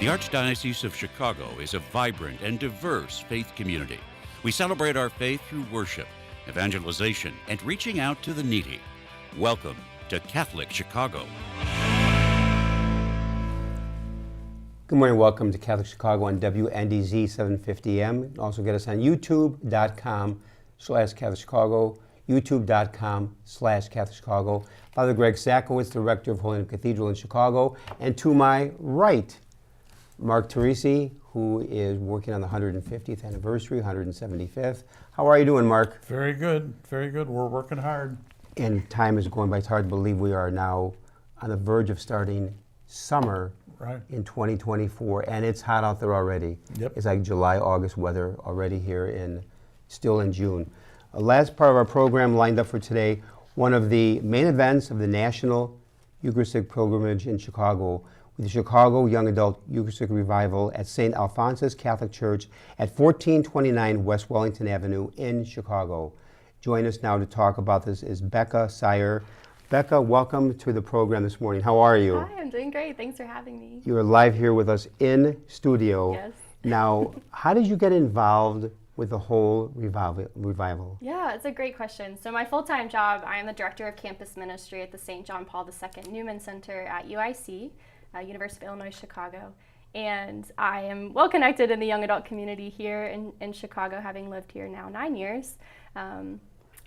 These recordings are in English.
The Archdiocese of Chicago is a vibrant and diverse faith community. We celebrate our faith through worship, evangelization, and reaching out to the needy. Welcome to Catholic Chicago. Good morning. Welcome to Catholic Chicago on WNDZ 750M. Also get us on youtube.com/CatholicChicago, youtube.com/CatholicChicago. Father Greg Sakowitz, Director of Holy Name Cathedral in Chicago. And to my right, Mark Teresi, who is working on the 150th anniversary, 175th. How are you doing, Mark? Very good, very good. We're working hard. And time is going by. It's hard to believe we are now on the verge of starting summer in 2024, and it's hot out there already. Yep. It's like July, August weather already here still in June. Last part of our program lined up for today, one of the main events of the National Eucharistic Pilgrimage in Chicago, with the Chicago Young Adult Eucharistic Revival at St. Alphonsus Catholic Church at 1429 West Wellington Avenue in Chicago. Join us now to talk about this is Becca Siar. Becca, welcome to the program this morning. How are you? Hi, I'm doing great. Thanks for having me. You're live here with us in studio. Yes. Now, how did you get involved with the whole revival? Yeah, it's a great question. So my full-time job, I am the Director of Campus Ministry at the St. John Paul II Newman Center at UIC, University of Illinois, Chicago. And I am well connected in the young adult community here in Chicago, having lived here now 9 years.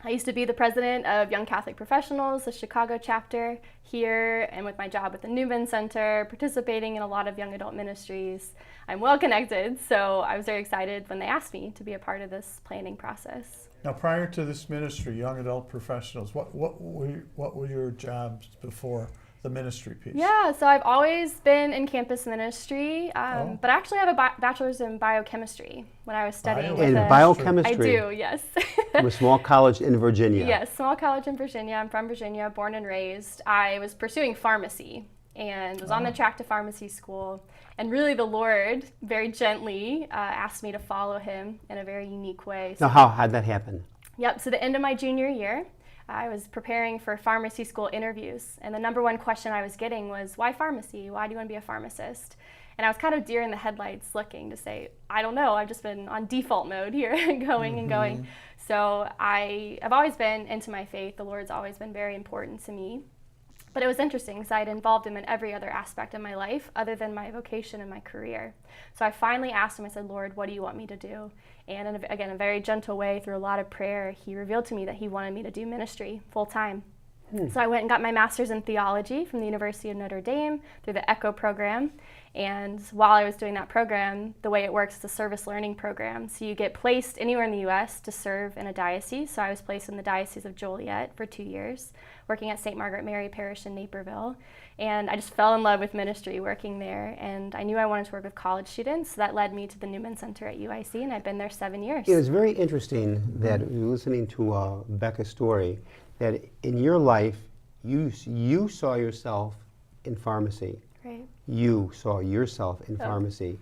I used to be the president of Young Catholic Professionals, the Chicago chapter here, and with my job at the Newman Center, participating in a lot of young adult ministries. I'm well connected, so I was very excited when they asked me to be a part of this planning process. Now, prior to this ministry, Young Adult Professionals, what were your jobs before the ministry piece? Yeah, so I've always been in campus ministry, but I actually have a bachelor's in biochemistry when I was studying. Biochemistry? I do, yes. From a small college in Virginia? Yes, small college in Virginia. I'm from Virginia, born and raised. I was pursuing pharmacy and was on the track to pharmacy school. And really the Lord very gently asked me to follow him in a very unique way. Now, how'd that happen? Yep, so the end of my junior year, I was preparing for pharmacy school interviews, and the number one question I was getting was, why pharmacy? Why do you want to be a pharmacist? And I was kind of deer in the headlights looking to say, I don't know, I've just been on default mode here, going and going. So I have always been into my faith. The Lord's always been very important to me. But it was interesting because I had involved him in every other aspect of my life other than my vocation and my career. So I finally asked him, I said, Lord, what do you want me to do? And in a very gentle way, through a lot of prayer, he revealed to me that he wanted me to do ministry full time. So I went and got my master's in theology from the University of Notre Dame through the ECHO program. And while I was doing that program, the way it works is a service learning program. So you get placed anywhere in the U.S. to serve in a diocese. So I was placed in the Diocese of Joliet for 2 years, working at St. Margaret Mary Parish in Naperville. And I just fell in love with ministry working there. And I knew I wanted to work with college students. So that led me to the Newman Center at UIC, and I've been there 7 years. It was very interesting that listening to Becca's story, that in your life, you saw yourself in pharmacy. Right. You saw yourself in pharmacy.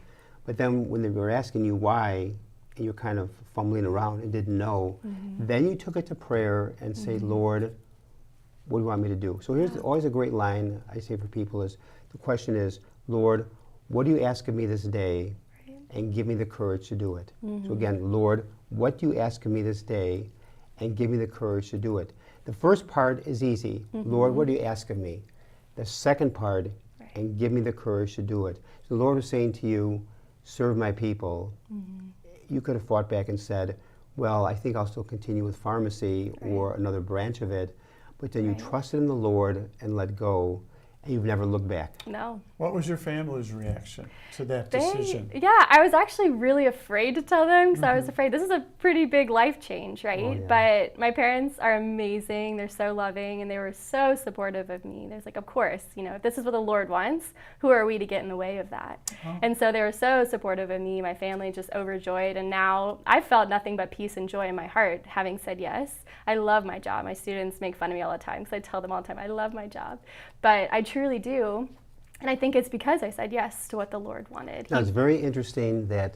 But then when they were asking you why, and you're kind of fumbling around and didn't know, then you took it to prayer and say, Lord, what do you want me to do? So here's always a great line I say for people is, the question is, Lord, what do you ask of me this day? And give me the courage to do it. So again, Lord, what do you ask of me this day? And give me the courage to do it. The first part is easy. Lord, what do you ask of me? The second part, and give me the courage to do it. So the Lord was saying to you, serve my people. You could have fought back and said, well, I think I'll still continue with pharmacy or another branch of it. But then you trusted in the Lord and let go, and you've never looked back. No. What was your family's reaction to that decision? Yeah, I was actually really afraid to tell them because I was afraid this is a pretty big life change, right? Oh, yeah. But my parents are amazing. They're so loving, and they were so supportive of me. There's like, of course, if this is what the Lord wants, who are we to get in the way of that? And so they were so supportive of me. My family just overjoyed, and now I felt nothing but peace and joy in my heart having said yes. I love my job. My students make fun of me all the time because I tell them all the time, I love my job. But I truly do. And I think it's because I said yes to what the Lord wanted. Now, it's very interesting that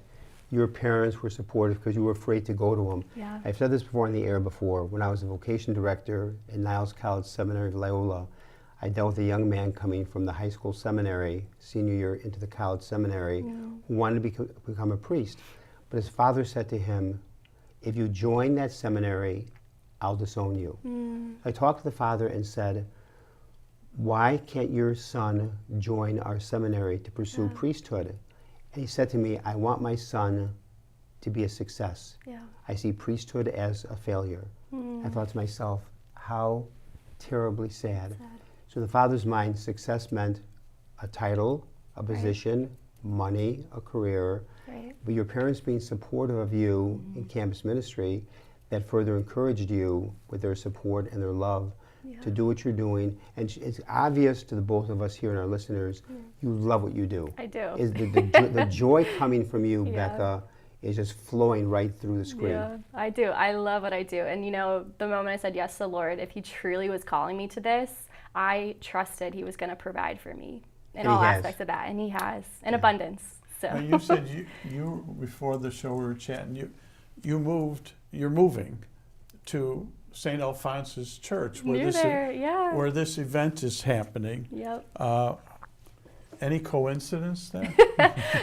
your parents were supportive because you were afraid to go to them. Yeah. I've said this before on the air before. When I was a vocation director in Niles College Seminary of Loyola, I dealt with a young man coming from the high school seminary, senior year into the college seminary, who wanted to become a priest. But his father said to him, if you join that seminary, I'll disown you. I talked to the father and said, why can't your son join our seminary to pursue priesthood? And he said to me, I want my son to be a success. I see priesthood as a failure. I thought to myself, how terribly sad. So in the father's mind, success meant a title, a position, money, a career, but your parents being supportive of you in campus ministry, that further encouraged you with their support and their love to do what you're doing. And it's obvious to the both of us here and our listeners, you love what you do. I do. Is the joy coming from you, Becca, is just flowing right through the screen. Yeah, I do. I love what I do. And you know, the moment I said yes to the Lord, if he truly was calling me to this, I trusted he was going to provide for me in all aspects of that. And he has, in abundance. So. Now you said you before the show we were chatting, you're moving to St. Alphonsus Church where this event is happening. Any coincidence there?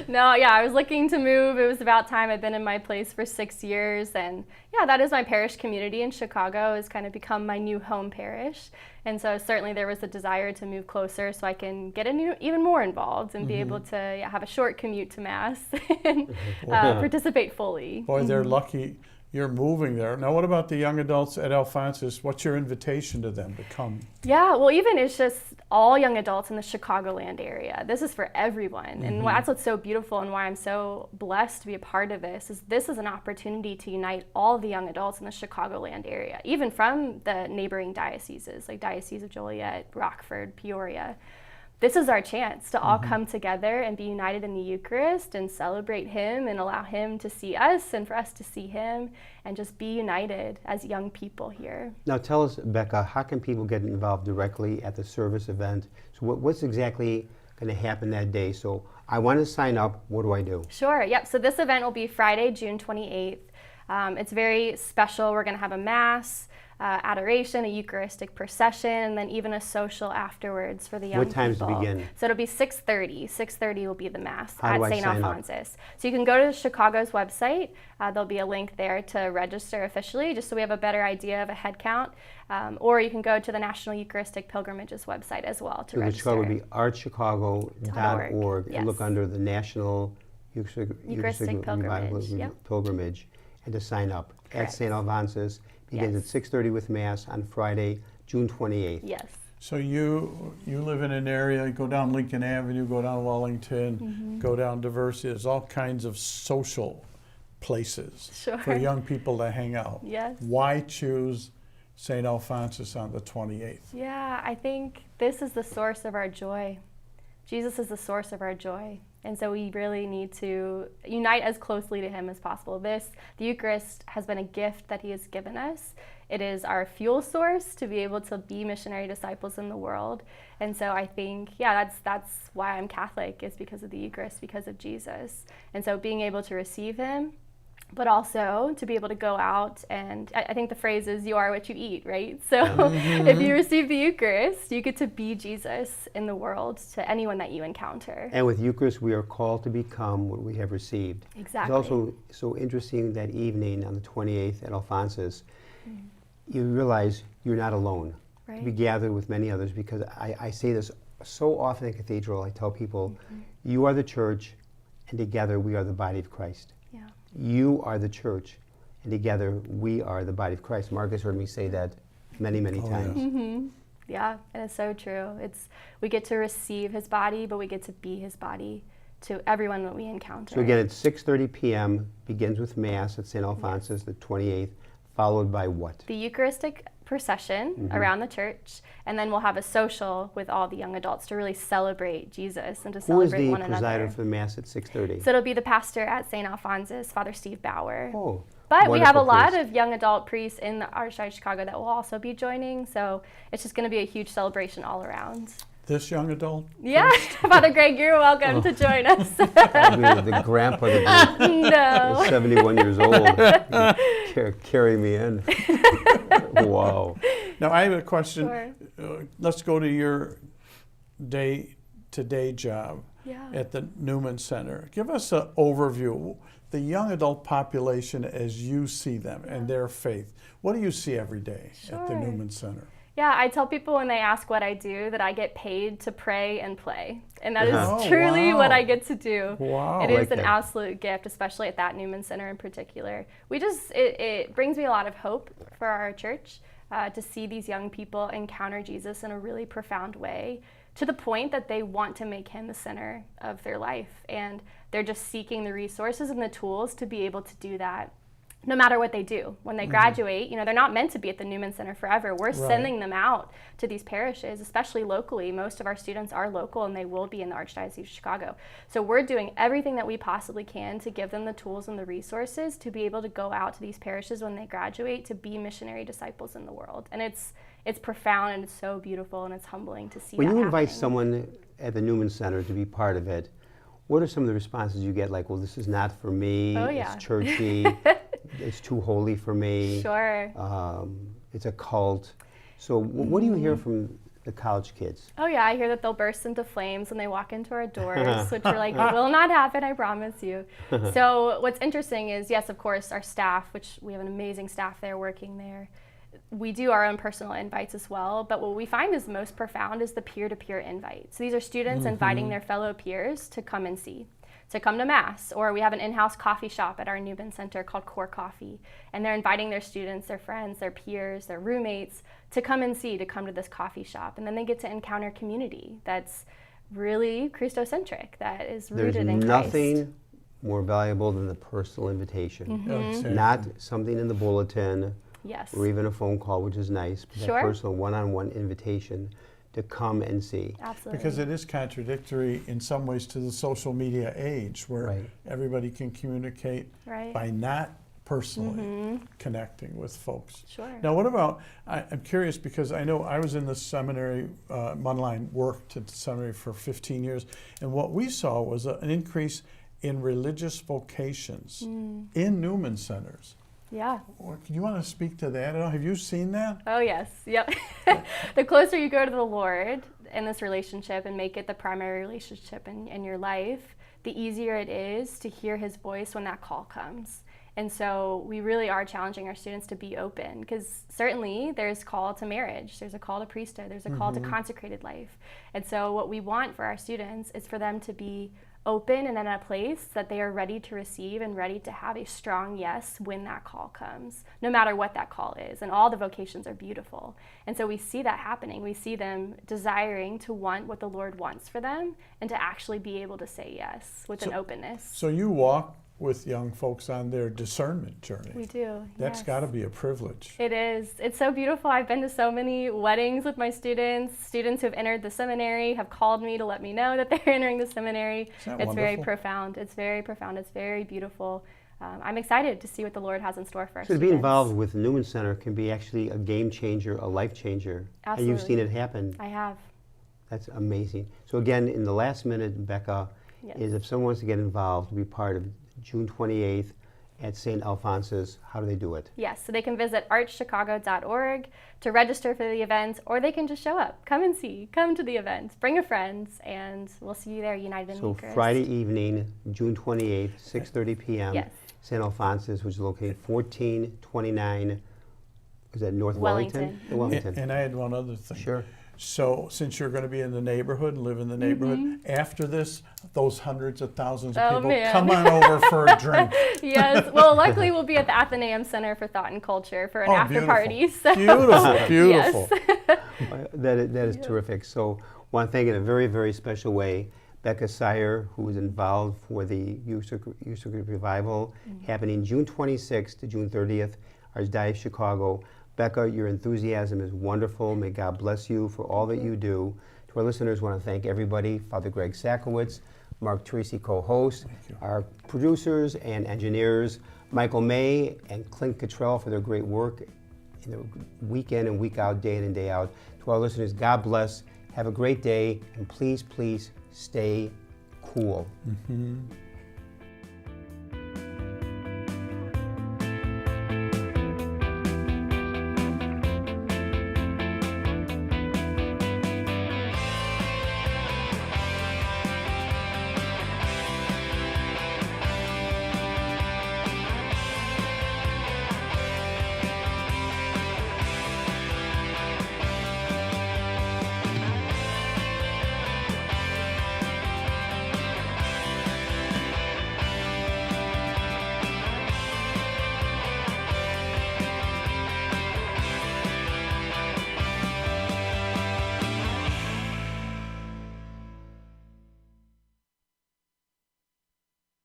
No, I was looking to move. It was about time. I've been in my place for 6 years, and that is my parish community in Chicago. Has kind of become my new home parish, and so certainly there was a desire to move closer so I can get even more involved and be able to have a short commute to Mass and participate fully. Boy, they're lucky you're moving there. Now, what about the young adults at Alphonsus? What's your invitation to them to come? Yeah, well, even it's just all young adults in the Chicagoland area. This is for everyone. And that's what's so beautiful and why I'm so blessed to be a part of this is an opportunity to unite all the young adults in the Chicagoland area, even from the neighboring dioceses, like Diocese of Joliet, Rockford, Peoria. This is our chance to all come together and be united in the Eucharist and celebrate him and allow him to see us and for us to see him and just be united as young people here. Now tell us, Becca, how can people get involved directly at the service event? So what's exactly going to happen that day? So I want to sign up. What do I do? Sure. Yep. So this event will be Friday, June 28th. It's very special. We're going to have a Mass, adoration, a Eucharistic procession, and then even a social afterwards for the young people. What times to begin? So it'll be 6:30. 6:30 will be the Mass at St. Alphonsus. Alphonsus. So you can go to Chicago's website. There'll be a link there to register officially, just so we have a better idea of a head count. Or you can go to the National Eucharistic Pilgrimage's website as well to register. So the Chicago would be artchicago.org and look under the National Eucharistic Pilgrimage and to sign up. At St. Alphonsus. Begins at 6:30 with Mass on Friday, June 28th. Yes. So you live in an area, go down Lincoln Avenue, go down Wellington, go down Diversity. There's all kinds of social places for young people to hang out. Yes. Why choose St. Alphonsus on the 28th? Yeah, I think this is the source of our joy. Jesus is the source of our joy. And so we really need to unite as closely to him as possible. The Eucharist has been a gift that he has given us. It is our fuel source to be able to be missionary disciples in the world. And so I think, that's why I'm Catholic, is because of the Eucharist, because of Jesus. And so being able to receive him, but also to be able to go out and I think the phrase is you are what you eat, right? So if you receive the Eucharist, you get to be Jesus in the world to anyone that you encounter. And with Eucharist, we are called to become what we have received. Exactly. It's also so interesting that evening on the 28th at Alphonsus, you realize you're not alone. Right. To be gathered with many others, because I say this so often in Cathedral. I tell people, you are the church, and together we are the body of Christ. You are the church, and together we are the body of Christ. Marcus heard me say that many, many times. Yeah, and it's so true. We get to receive his body, but we get to be his body to everyone that we encounter. So again, it's 6:30 p.m., begins with Mass at St. Alphonsus, the 28th, followed by what? The Eucharistic procession around the church, and then we'll have a social with all the young adults to really celebrate Jesus and to celebrate one another. Who is the presider for the Mass at 6:30? So it'll be the pastor at St. Alphonsus, Father Steve Bauer. Oh, but we have a lot of young adult priests in the Archdiocese of Chicago that will also be joining, so it's just going to be a huge celebration all around. This young adult? Yeah, Father Greg, you're welcome to join us. The grandpa that No. is 71 years old. Carry me in. Wow. Now, I have a question. Sure. Let's go to your day-to-day job Yeah. at the Newman Center. Give us an overview. The young adult population as you see them and their faith. What do you see every day at the Sure. Newman Center? Yeah, I tell people when they ask what I do that I get paid to pray and play. And that is Oh, truly wow. what I get to do. Wow. It I is like an that. absolute gift, especially at that Newman Center in particular. It brings me a lot of hope for our church to see these young people encounter Jesus in a really profound way, to the point that they want to make him the center of their life. And they're just seeking the resources and the tools to be able to do that. No matter what they do. When they graduate, they're not meant to be at the Newman Center forever. We're sending them out to these parishes, especially locally. Most of our students are local and they will be in the Archdiocese of Chicago. So we're doing everything that we possibly can to give them the tools and the resources to be able to go out to these parishes when they graduate to be missionary disciples in the world. And it's profound and it's so beautiful and it's humbling to see When that you invite happening. someone at the Newman Center to be part of it, what are some of the responses you get? Like, well, this is not for me. Oh, yeah. It's churchy. It's too holy for me. Sure. It's a cult. So what do you hear from the college kids? Oh yeah, I hear that they'll burst into flames when they walk into our doors, which we're like, will not happen, I promise you. So what's interesting is, yes, of course, our staff, which we have an amazing staff there working there, we do our own personal invites as well, but what we find is most profound is the peer-to-peer invite. So these are students inviting their fellow peers to come and see, to come to Mass, or we have an in-house coffee shop at our Newman Center called Core Coffee, and they're inviting their students, their friends, their peers, their roommates to come and see, to come to this coffee shop, and then they get to encounter community that's really Christocentric, that is rooted There's in Christ. nothing more valuable than the personal invitation. Exactly. Not something in the bulletin Yes. or even a phone call, which is nice, but Sure. that personal one-on-one invitation to come and see. Absolutely. Because it is contradictory in some ways to the social media age where Right. everybody can communicate Right. by not personally connecting with folks. Sure. Now, what about, I'm curious because I know I was in the seminary, Munline worked at the seminary for 15 years, and what we saw was an increase in religious vocations in Newman centers. Yeah. Do you want to speak to that at all? Have you seen that? Oh, yes. Yep. The closer you go to the Lord in this relationship and make it the primary relationship in your life, the easier it is to hear his voice when that call comes. And so we really are challenging our students to be open, because certainly there's call to marriage, there's a call to priesthood, there's a call to consecrated life. And so what we want for our students is for them to be open and in a place that they are ready to receive and ready to have a strong yes when that call comes, no matter what that call is. And all the vocations are beautiful. And so we see that happening. We see them desiring to want what the Lord wants for them and to actually be able to say yes with an openness. So you walk with young folks on their discernment journey. We do. That's yes. got to be a privilege. It is. It's so beautiful. I've been to so many weddings with my students. Students who have entered the seminary have called me to let me know that they're entering the seminary. Isn't that It's very wonderful? profound. It's very profound. It's very beautiful. I'm excited to see what the Lord has in store for us. So to be involved with the Newman Center can be actually a game changer, a life changer. Absolutely. And you've seen it happen. I have. That's amazing. So again, in the last minute, Becca, Yes. is if someone wants to get involved, be part of June 28th at St. Alphonsus, how do they do it? Yes, so they can visit archchicago.org to register for the event, or they can just show up. Come and see. Come to the event. Bring a friend, and we'll see you there, united in the So Eucharist. Friday evening, June 28th, 6:30 p.m. Yes. St. Alphonsus, which is located 1429, is that North Wellington? Wellington. Wellington. And I had one other thing. Sure. So since you're going to be in the neighborhood and live in the neighborhood, after this, those hundreds of thousands of Oh, people, man. come on over for a drink. Yes, well, luckily we'll be at the Athenaeum Center for Thought and Culture for an after beautiful. party. So. Beautiful, beautiful. Yes. That is terrific. So I want to thank in a very, very special way Becca Siar, who is involved for the Eucharitic Revival happening June 26th to June 30th, Archdiocese of Chicago. Becca, your enthusiasm is wonderful. May God bless you for all that you do. To our listeners, I want to thank everybody, Father Greg Sakowicz, Mark Teresi, co-host, our producers and engineers, Michael May and Clint Cottrell for their great work in the week in and week out, day in and day out. To our listeners, God bless. Have a great day, and please, please stay cool. Mm-hmm.